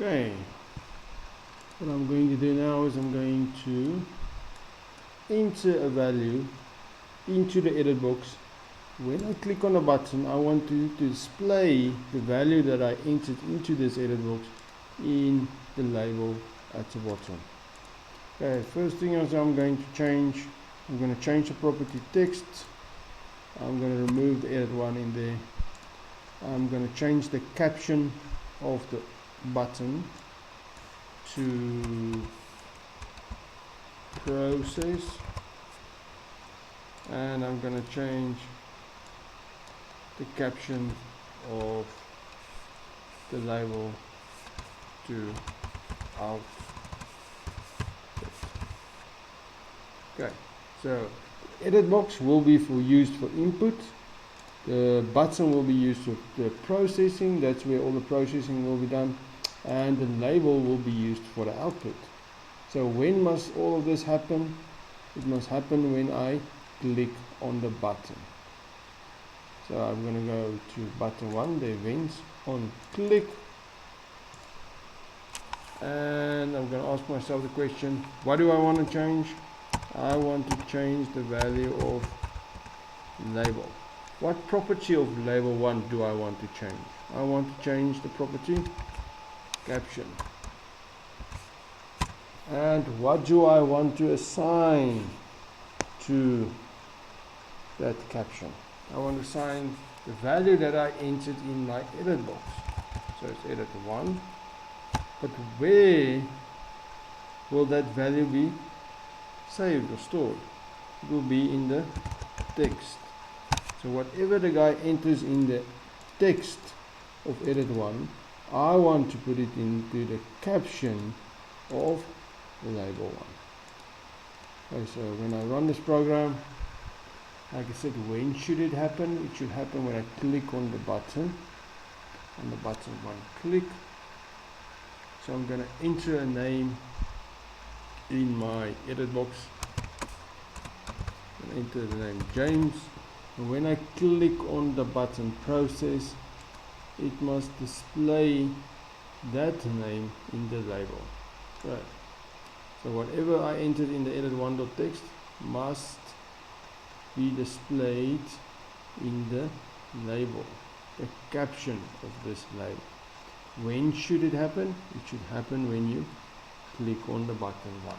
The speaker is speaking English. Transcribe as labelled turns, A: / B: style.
A: Okay, what I'm going to do now is I'm going to enter a value into the edit box. When I click on a button, I want to display the value that I entered into this edit box in the label at the bottom. Okay, first thing is I'm going to change the property text. I'm going to remove the edit one in there. I'm going to change the caption of the button to process, and I'm going to change the caption of the label to out. Okay, so edit box will be used for input. The button will be used for the processing. That's where all the processing will be done, and the label will be used for the output. So when must all of this happen? It must happen when I click on the button. So I'm going to go to button 1, the events, on click, and I'm going to ask myself the question, what do I want to change? I want to change the value of label. What property of label 1 do I want to change? I want to change the property caption. And what do I want to assign to that caption? I want to assign the value that I entered in my edit box. So it's edit 1. But where will that value be saved or stored? It will be in the text. So whatever the guy enters in the text of edit 1, I want to put it into the caption of the label 1. Okay, so when I run this program, like I said, when should it happen? It should happen when I click on the button. On the button 1 click. So I'm going to enter a name in my edit box. I'm going to enter the name James. And when I click on the button process, it must display that name in the label. Right. So whatever I entered in the edit1.txt must be displayed in the label, the caption of this label. When should it happen? It should happen when you click on the button 1.